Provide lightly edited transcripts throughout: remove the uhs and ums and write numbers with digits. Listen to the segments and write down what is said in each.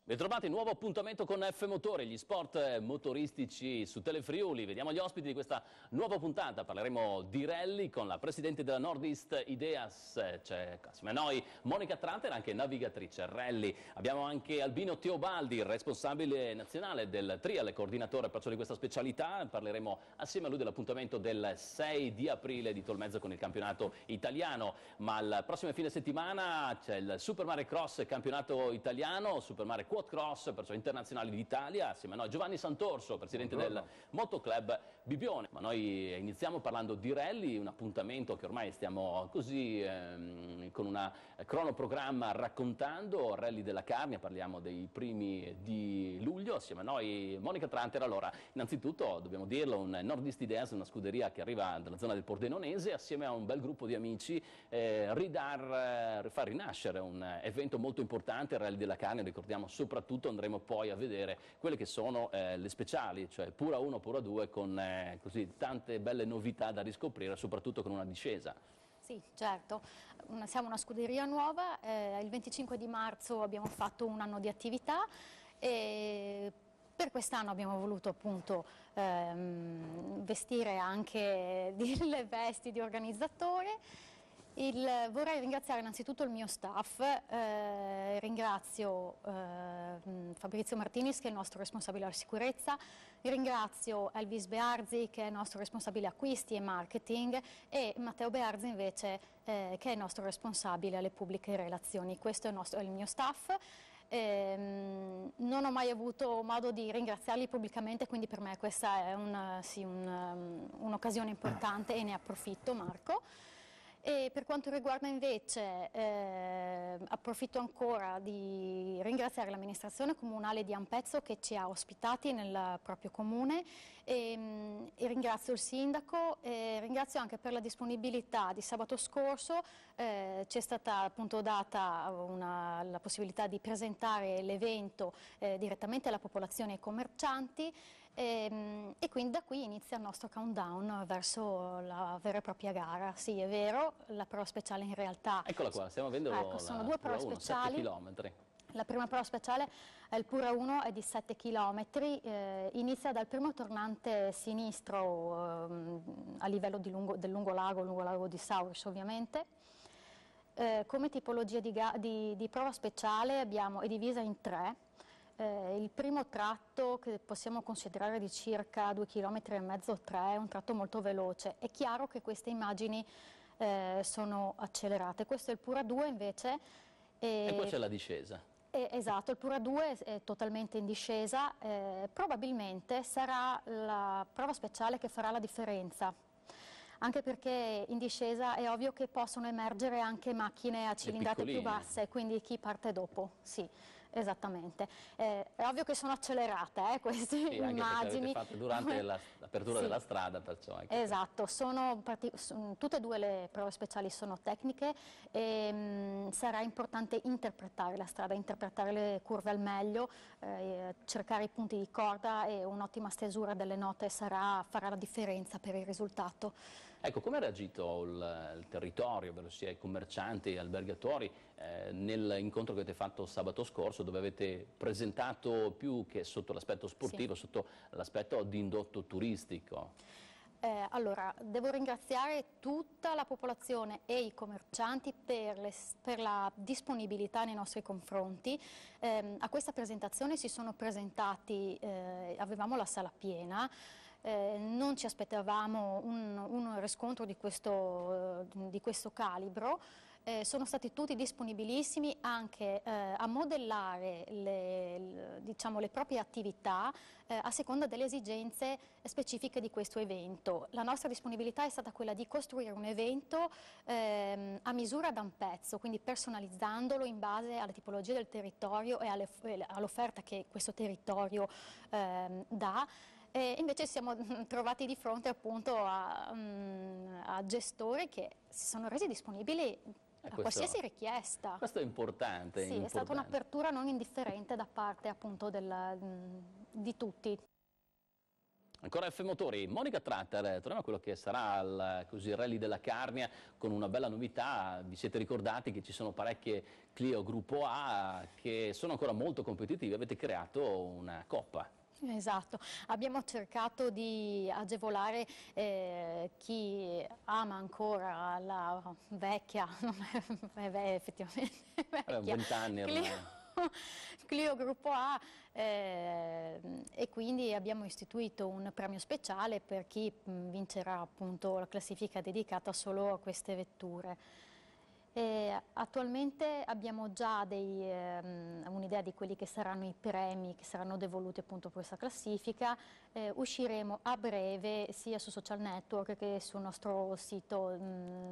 Bentrovati, nuovo appuntamento con F Motori, gli sport motoristici su Telefriuli. Vediamo gli ospiti di questa nuova puntata. Parleremo di rally con la presidente della Nordist Ideas, c'è assieme a noi Monica Tranter, anche navigatrice rally. Abbiamo anche Albino Teobaldi, responsabile nazionale del trial, coordinatore perciò di questa specialità. Parleremo assieme a lui dell'appuntamento del 6 di aprile di Tolmezzo con il campionato italiano. Ma il prossimo fine settimana c'è il Super Mare Cross campionato italiano, Super Mare Quad Cross, perciò internazionali d'Italia, assieme a noi Giovanni Santorso, presidente del Motoclub Bibbione. Ma noi iniziamo parlando di rally, un appuntamento che ormai stiamo così con un cronoprogramma raccontando, Rally della Carnia, parliamo dei primi di luglio, assieme a noi Monica Tranter. Allora, innanzitutto dobbiamo dirlo, un Nordist Ideas, una scuderia che arriva dalla zona del Pordenonese, assieme a un bel gruppo di amici, far rinascere un evento molto importante, il Rally della Carnia. Ricordiamo soprattutto, andremo poi a vedere quelle che sono le speciali, cioè Pura 1, Pura 2, con così tante belle novità da riscoprire, soprattutto con una discesa. Sì, certo, siamo una scuderia nuova, il 25 di marzo abbiamo fatto un anno di attività e per quest'anno abbiamo voluto appunto vestire anche le vesti di organizzatore. Vorrei ringraziare innanzitutto il mio staff, ringrazio Fabrizio Martinis che è il nostro responsabile alla sicurezza, ringrazio Elvis Bearzi che è il nostro responsabile acquisti e marketing e Matteo Bearzi invece che è il nostro responsabile alle pubbliche relazioni. Questo è il mio staff. Non ho mai avuto modo di ringraziarli pubblicamente, quindi per me questa è un'occasione importante e ne approfitto, Marco. E per quanto riguarda invece, approfitto ancora di ringraziare l'amministrazione comunale di Ampezzo che ci ha ospitati nel proprio comune e ringrazio il sindaco e ringrazio anche per la disponibilità di sabato scorso. Ci è stata appunto data la possibilità di presentare l'evento direttamente alla popolazione e ai commercianti e quindi da qui inizia il nostro countdown verso la vera e propria gara. Sì, è vero, la prova speciale in realtà... Eccola qua, stiamo vedendo sono due prove speciali. 7 chilometri. La prima prova speciale è il Pura 1, è di 7 km, inizia dal primo tornante sinistro a livello del lungolago di Sauris ovviamente. Come tipologia di prova speciale è divisa in tre. Il primo tratto, che possiamo considerare di circa 2,5 km, 3, è un tratto molto veloce. È chiaro che queste immagini sono accelerate. Questo è il Pura 2 invece. E poi c'è la discesa. Esatto, il Pura 2 è totalmente in discesa, probabilmente sarà la prova speciale che farà la differenza. Anche perché in discesa è ovvio che possono emergere anche macchine a cilindrate più basse, quindi chi parte dopo, sì, esattamente. È ovvio che sono accelerate queste immagini. Anche fatte durante l'apertura della strada, perciò. Esatto, tutte e due le prove speciali sono tecniche e sarà importante interpretare la strada, interpretare le curve al meglio, cercare i punti di corda e un'ottima stesura delle note farà la differenza per il risultato. Ecco, come ha reagito il territorio, ovvero sia i commercianti e albergatori, nell'incontro che avete fatto sabato scorso, dove avete presentato più che sotto l'aspetto sportivo, sotto l'aspetto di indotto turistico? Allora, devo ringraziare tutta la popolazione e i commercianti per la disponibilità nei nostri confronti. A questa presentazione si sono presentati, avevamo la sala piena, non ci aspettavamo un riscontro di questo calibro. Sono stati tutti disponibilissimi anche a modellare le proprie attività a seconda delle esigenze specifiche di questo evento. La nostra disponibilità è stata quella di costruire un evento a misura da un pezzo, quindi personalizzandolo in base alla tipologia del territorio e all'offerta che questo territorio dà. E invece siamo trovati di fronte appunto a gestori che si sono resi disponibili a qualsiasi richiesta. Questo è importante. Sì, è stata un'apertura non indifferente da parte appunto di tutti. Ancora F Motori, Monica Tratter, torniamo a quello che sarà il Rally della Carnia con una bella novità. Vi siete ricordati che ci sono parecchie Clio Gruppo A che sono ancora molto competitive, avete creato una coppa. Esatto, abbiamo cercato di agevolare chi ama ancora la vecchia, non è effettivamente vecchia, 20 anni ormai. Clio Gruppo A, e quindi abbiamo istituito un premio speciale per chi vincerà appunto la classifica dedicata solo a queste vetture. Attualmente abbiamo già un'idea di quelli che saranno i premi che saranno devoluti appunto per questa classifica. Usciremo a breve sia su social network che sul nostro sito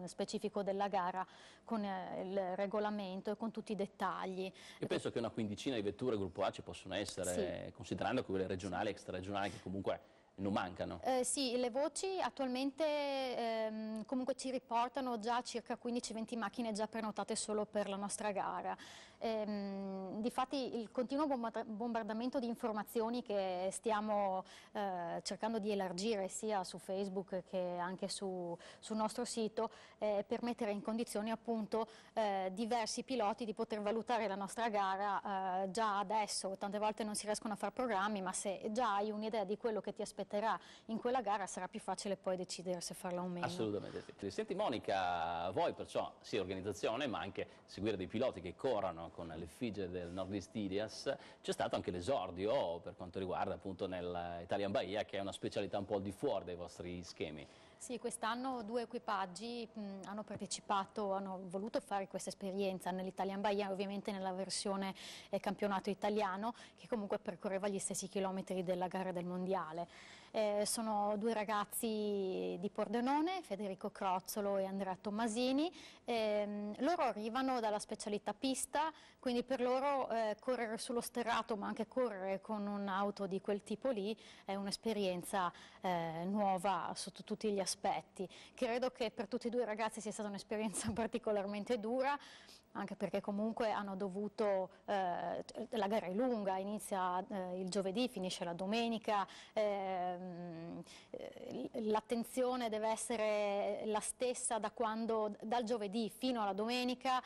specifico della gara con il regolamento e con tutti i dettagli. Io penso che una quindicina di vetture Gruppo A ci possono essere, sì, considerando quelle regionali e extraregionali che comunque non mancano. Sì, le voci attualmente comunque ci riportano già circa 15-20 macchine già prenotate solo per la nostra gara. Difatti il continuo bombardamento di informazioni che stiamo cercando di elargire sia su Facebook che anche sul nostro sito per mettere in condizioni appunto diversi piloti di poter valutare la nostra gara già adesso. Tante volte non si riescono a fare programmi, ma se già hai un'idea di quello che ti aspetterà in quella gara sarà più facile poi decidere se farla o meno. Assolutamente sì. Senti Monica, voi perciò sì organizzazione ma anche seguire dei piloti che corrono con l'effigie del Nordist Ideas, c'è stato anche l'esordio per quanto riguarda appunto nell'Italian Bahia, che è una specialità un po' al di fuori dei vostri schemi. Sì, quest'anno 2 equipaggi hanno partecipato, hanno voluto fare questa esperienza nell'Italian Bahia, ovviamente nella versione campionato italiano, che comunque percorreva gli stessi chilometri della gara del mondiale. Sono 2 ragazzi di Pordenone, Federico Crozzolo e Andrea Tommasini. Loro arrivano dalla specialità pista, quindi per loro correre sullo sterrato ma anche correre con un'auto di quel tipo lì è un'esperienza nuova sotto tutti gli aspetti. Credo che per tutti e 2 i ragazzi sia stata un'esperienza particolarmente dura, anche perché comunque hanno dovuto, la gara è lunga, inizia il giovedì, finisce la domenica, l'attenzione deve essere la stessa dal giovedì fino alla domenica.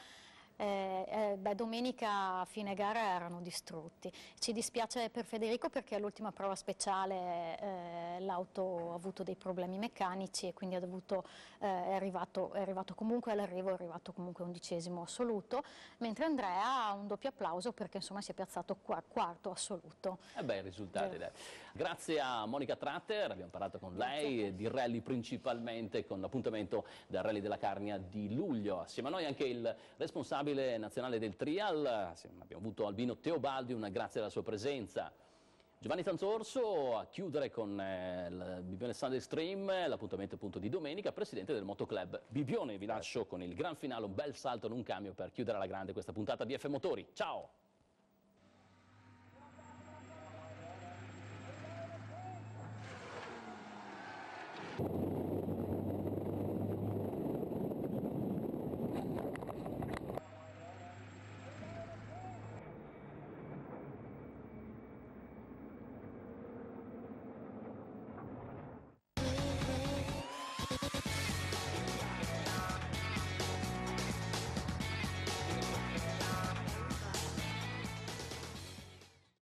Domenica a fine gara erano distrutti. Ci dispiace per Federico perché all'ultima prova speciale l'auto ha avuto dei problemi meccanici e quindi è arrivato comunque all'arrivo, è arrivato comunque 11° assoluto, mentre Andrea ha un doppio applauso perché insomma si è piazzato quarto assoluto. Bei risultati, dai. Grazie a Monica Tratter, abbiamo parlato con lei di rally principalmente, con l'appuntamento del Rally della Carnia di luglio. Assieme a noi anche il responsabile nazionale del trial, abbiamo avuto Albino Teobaldi, grazie alla sua presenza. Giovanni Tanzorso a chiudere con il Bibione Sunday Stream, l'appuntamento appunto di domenica, presidente del Motoclub Bibione. Vi lascio con il gran finale, un bel salto in un camion per chiudere alla grande questa puntata di F Motori. Ciao!